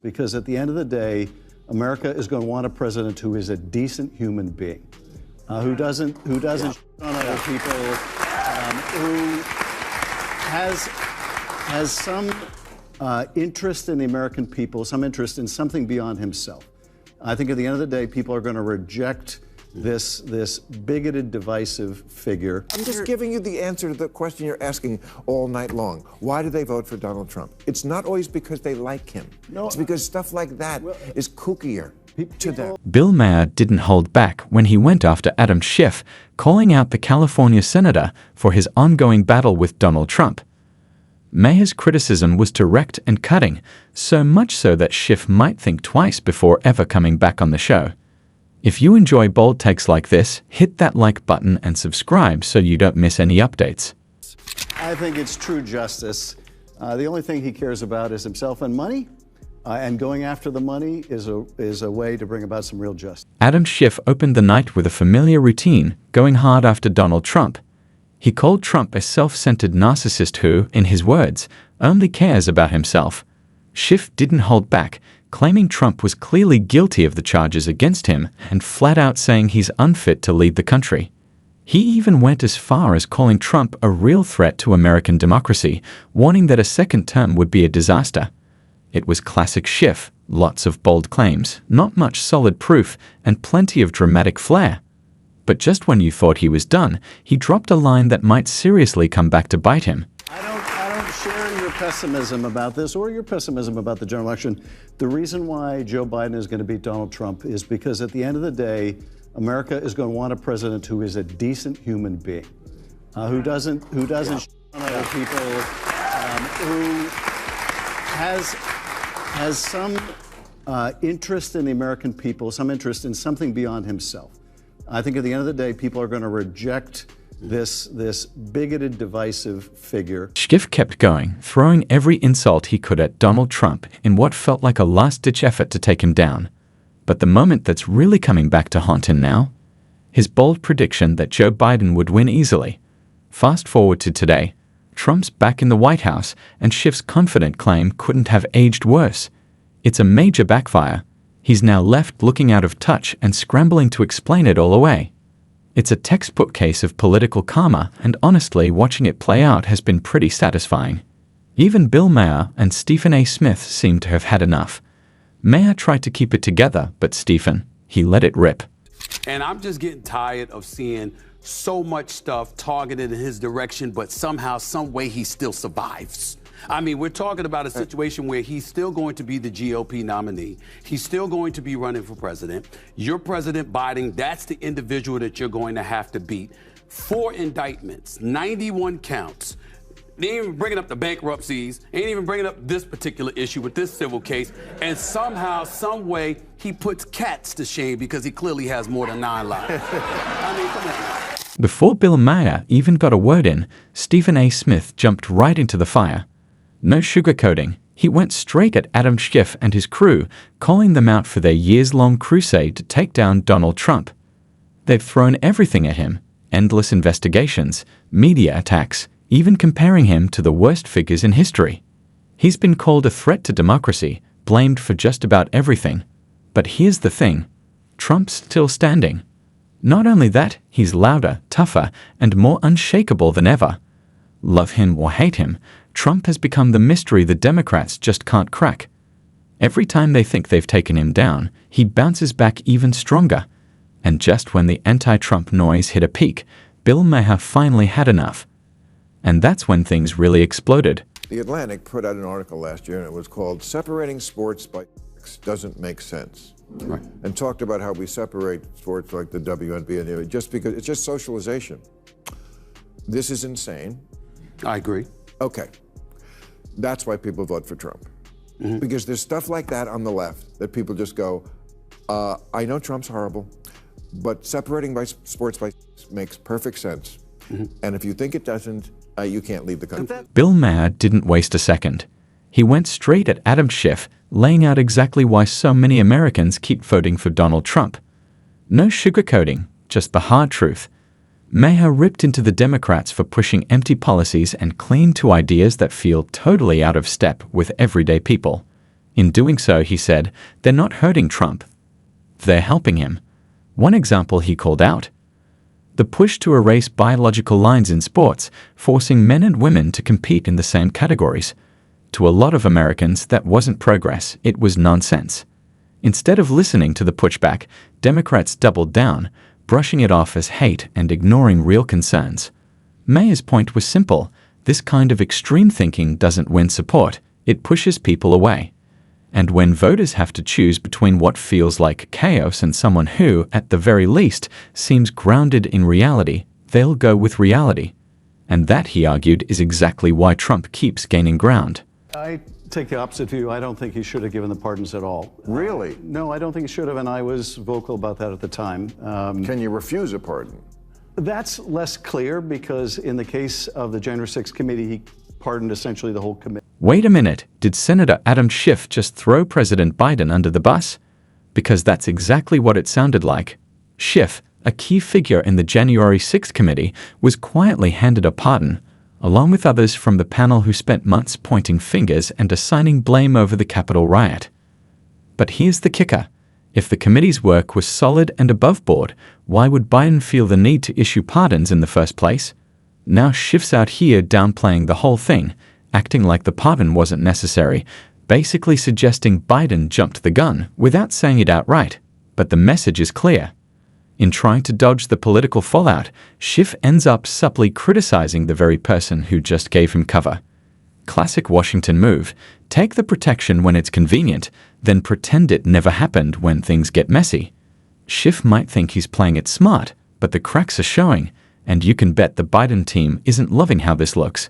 Because at the end of the day, America is going to want a president who is a decent human being, who doesn't shit on other people, who has some interest in the American people, some interest in something beyond himself. I think at the end of the day, people are going to reject this bigoted, divisive figure. I'm just giving you the answer to the question you're asking all night long. Why do they vote for Donald Trump? It's not always because they like him. No, it's because stuff like that is kookier to them. Bill Maher didn't hold back when he went after Adam Schiff, calling out the California senator for his ongoing battle with Donald Trump. Maher's criticism was direct and cutting, so much so that Schiff might think twice before ever coming back on the show. If you enjoy bold takes like this, hit that like button and subscribe so you don't miss any updates. I think it's true justice. The only thing he cares about is himself and money, and going after the money is a way to bring about some real justice. Adam Schiff opened the night with a familiar routine, going hard after Donald Trump. He called Trump a self-centered narcissist who, in his words, only cares about himself. Schiff didn't hold back, claiming Trump was clearly guilty of the charges against him and flat out saying he's unfit to lead the country. He even went as far as calling Trump a real threat to American democracy, warning that a second term would be a disaster. It was classic Schiff, lots of bold claims, not much solid proof, and plenty of dramatic flair. But just when you thought he was done, he dropped a line that might seriously come back to bite him. I don't share your pessimism about this or your pessimism about the general election. The reason why Joe Biden is going to beat Donald Trump is because at the end of the day, America is going to want a president who is a decent human being, who doesn't shit on other people, who has some interest in the American people, some interest in something beyond himself. I think at the end of the day, people are going to reject this bigoted, divisive figure. Schiff kept going, throwing every insult he could at Donald Trump in what felt like a last-ditch effort to take him down. But the moment that's really coming back to haunt him now? His bold prediction that Joe Biden would win easily. Fast forward to today, Trump's back in the White House, and Schiff's confident claim couldn't have aged worse. It's a major backfire. He's now left looking out of touch and scrambling to explain it all away. It's a textbook case of political karma, and honestly, watching it play out has been pretty satisfying. Even Bill Maher and Stephen A. Smith seem to have had enough. Maher tried to keep it together, but Stephen, he let it rip. And I'm just getting tired of seeing so much stuff targeted in his direction, but somehow, some way, he still survives. I mean, we're talking about a situation where he's still going to be the GOP nominee. He's still going to be running for president. You're President Biden. That's the individual that you're going to have to beat. 4 indictments, 91 counts. They ain't even bringing up the bankruptcies. Ain't even bringing up this particular issue with this civil case. And somehow, some way, he puts cats to shame because he clearly has more than 9 lives. I mean, come on. Before Bill Maher even got a word in, Stephen A. Smith jumped right into the fire. No sugarcoating, he went straight at Adam Schiff and his crew, calling them out for their years-long crusade to take down Donald Trump. They've thrown everything at him, endless investigations, media attacks, even comparing him to the worst figures in history. He's been called a threat to democracy, blamed for just about everything. But here's the thing, Trump's still standing. Not only that, he's louder, tougher, and more unshakable than ever. Love him or hate him, Trump has become the mystery the Democrats just can't crack. Every time they think they've taken him down, he bounces back even stronger. And just when the anti-Trump noise hit a peak, Bill Maher finally had enough. And that's when things really exploded. The Atlantic put out an article last year, and it was called "Separating Sports by Sex Doesn't Make Sense." Right. And talked about how we separate sports like the WNBA and the just because it's just socialization. This is insane. I agree. Okay. That's why people vote for Trump. Mm-hmm. Because there's stuff like that on the left that people just go, I know Trump's horrible, but separating by sports by makes perfect sense. Mm-hmm. And if you think it doesn't, you can't leave the country. Bill Maher didn't waste a second. He went straight at Adam Schiff, laying out exactly why so many Americans keep voting for Donald Trump. No sugarcoating, just the hard truth. Maher ripped into the Democrats for pushing empty policies and clinging to ideas that feel totally out of step with everyday people. In doing so, he said, they're not hurting Trump. They're helping him. One example he called out: the push to erase biological lines in sports, forcing men and women to compete in the same categories. To a lot of Americans, that wasn't progress, it was nonsense. Instead of listening to the pushback, Democrats doubled down, brushing it off as hate and ignoring real concerns. Maher's point was simple: this kind of extreme thinking doesn't win support, it pushes people away. And when voters have to choose between what feels like chaos and someone who, at the very least, seems grounded in reality, they'll go with reality. And that, he argued, is exactly why Trump keeps gaining ground. I take the opposite view. I don't think he should have given the pardons at all. Really? No, I don't think he should have, and I was vocal about that at the time. Can you refuse a pardon? That's less clear because in the case of the January 6th committee, he pardoned essentially the whole committee. Wait a minute, did Senator Adam Schiff just throw President Biden under the bus? Because that's exactly what it sounded like. Schiff, a key figure in the January 6th committee, was quietly handed a pardon, along with others from the panel who spent months pointing fingers and assigning blame over the Capitol riot. But here's the kicker: if the committee's work was solid and above board, why would Biden feel the need to issue pardons in the first place? Now Schiff's out here downplaying the whole thing, acting like the pardon wasn't necessary, basically suggesting Biden jumped the gun without saying it outright. But the message is clear. In trying to dodge the political fallout, Schiff ends up subtly criticizing the very person who just gave him cover. Classic Washington move: take the protection when it's convenient, then pretend it never happened when things get messy. Schiff might think he's playing it smart, but the cracks are showing, and you can bet the Biden team isn't loving how this looks.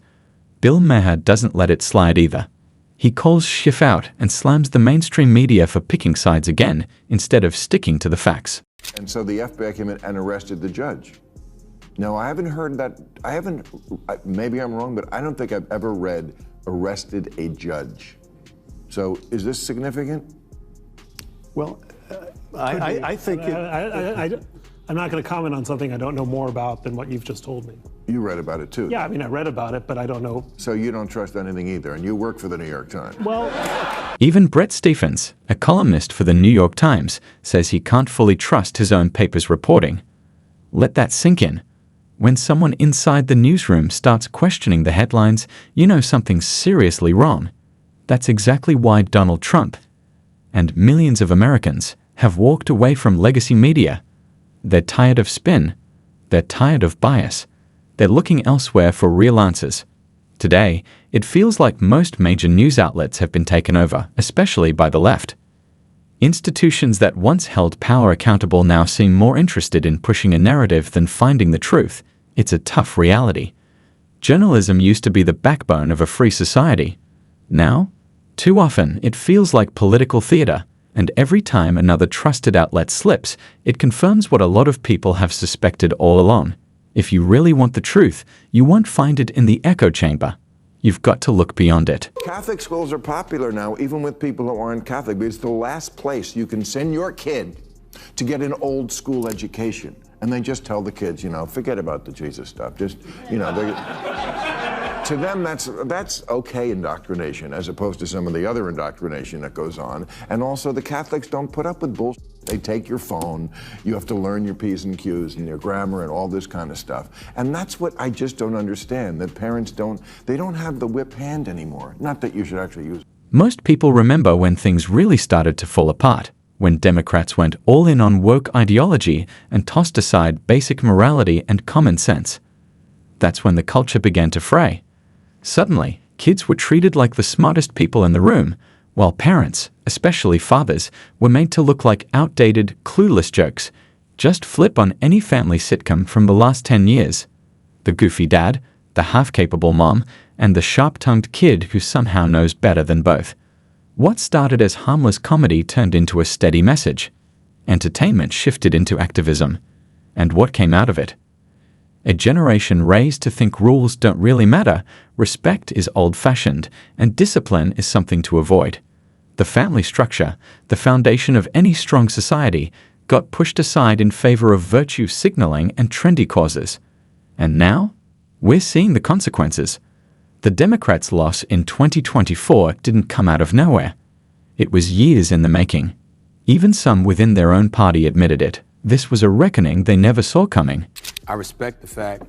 Bill Maher doesn't let it slide either. He calls Schiff out and slams the mainstream media for picking sides again, instead of sticking to the facts. And so the FBI came in and arrested the judge. Now, I haven't heard that. Maybe I'm wrong, but I don't think I've ever read arrested a judge. So is this significant? Well, I think I'm not going to comment on something I don't know more about than what you've just told me. You read about it too. Yeah, I mean, I read about it, but I don't know. So you don't trust anything either, and you work for the New York Times. Well, Even Brett Stephens, a columnist for the New York Times, says he can't fully trust his own paper's reporting. Let that sink in. When someone inside the newsroom starts questioning the headlines, you know something's seriously wrong. That's exactly why Donald Trump and millions of Americans have walked away from legacy media. They're tired of spin. They're tired of bias. They're looking elsewhere for real answers. Today, it feels like most major news outlets have been taken over, especially by the left. Institutions that once held power accountable now seem more interested in pushing a narrative than finding the truth. It's a tough reality. Journalism used to be the backbone of a free society. Now, too often, it feels like political theater, and every time another trusted outlet slips, it confirms what a lot of people have suspected all along. If you really want the truth, you won't find it in the echo chamber. You've got to look beyond it. Catholic schools are popular now, even with people who aren't Catholic, because it's the last place you can send your kid to get an old school education. And they just tell the kids, forget about the Jesus stuff. Just, to them, that's okay indoctrination, as opposed to some of the other indoctrination that goes on. And also, the Catholics don't put up with bullshit. They take your phone. You have to learn your P's and Q's and your grammar and all this kind of stuff. And that's what I just don't understand, that parents don't have the whip hand anymore. Not that you should actually use it. Most people remember when things really started to fall apart, when Democrats went all in on woke ideology and tossed aside basic morality and common sense. That's when the culture began to fray. Suddenly, kids were treated like the smartest people in the room, while parents, especially fathers, were made to look like outdated, clueless jokes. Just flip on any family sitcom from the last 10 years. The goofy dad, the half-capable mom, and the sharp-tongued kid who somehow knows better than both. What started as harmless comedy turned into a steady message. Entertainment shifted into activism. And what came out of it? A generation raised to think rules don't really matter, respect is old-fashioned, and discipline is something to avoid. The family structure, the foundation of any strong society, got pushed aside in favor of virtue signaling and trendy causes. And now, we're seeing the consequences. The Democrats' loss in 2024 didn't come out of nowhere. It was years in the making. Even some within their own party admitted it. This was a reckoning they never saw coming. I respect the fact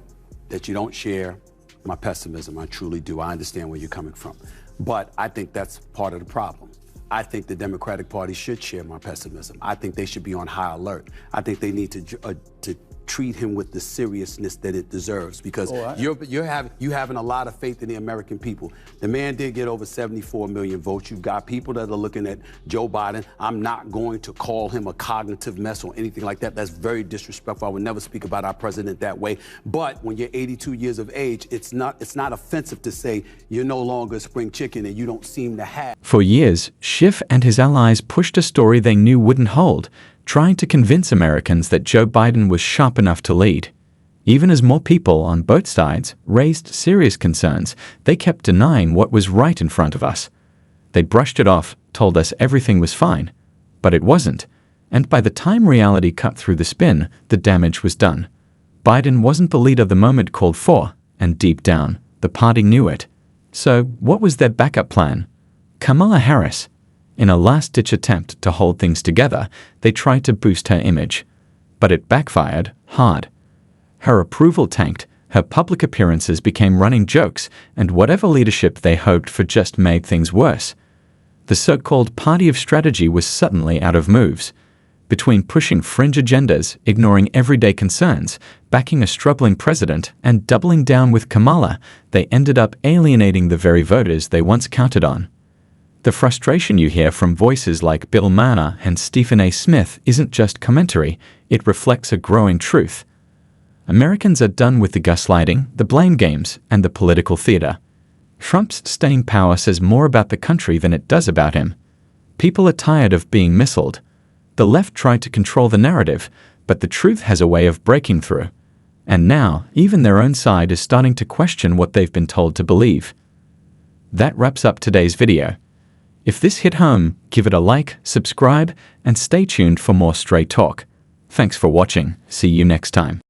that you don't share my pessimism. I truly do. I understand where you're coming from. But I think that's part of the problem. I think the Democratic Party should share my pessimism. I think they should be on high alert. I think they need to treat him with the seriousness that it deserves, because you having a lot of faith in the American people. The man did get over 74 million votes. You've got people that are looking at Joe Biden. I'm not going to call him a cognitive mess or anything like that. That's very disrespectful. I would never speak about our president that way. But when you're 82 years of age, it's not offensive to say you're no longer a spring chicken and you don't seem to have. For years, Schiff and his allies pushed a story they knew wouldn't hold, trying to convince Americans that Joe Biden was sharp enough to lead. Even as more people on both sides raised serious concerns, they kept denying what was right in front of us. They brushed it off, told us everything was fine. But it wasn't. And by the time reality cut through the spin, the damage was done. Biden wasn't the leader the moment called for, and deep down, the party knew it. So what was their backup plan? Kamala Harris. In a last-ditch attempt to hold things together, they tried to boost her image. But it backfired hard. Her approval tanked, her public appearances became running jokes, and whatever leadership they hoped for just made things worse. The so-called party of strategy was suddenly out of moves. Between pushing fringe agendas, ignoring everyday concerns, backing a struggling president, and doubling down with Kamala, they ended up alienating the very voters they once counted on. The frustration you hear from voices like Bill Maher and Stephen A. Smith isn't just commentary, it reflects a growing truth. Americans are done with the gaslighting, the blame games, and the political theater. Trump's staying power says more about the country than it does about him. People are tired of being missiled. The left tried to control the narrative, but the truth has a way of breaking through. And now, even their own side is starting to question what they've been told to believe. That wraps up today's video. If this hit home, give it a like, subscribe, and stay tuned for more Straight Talk. Thanks for watching. See you next time.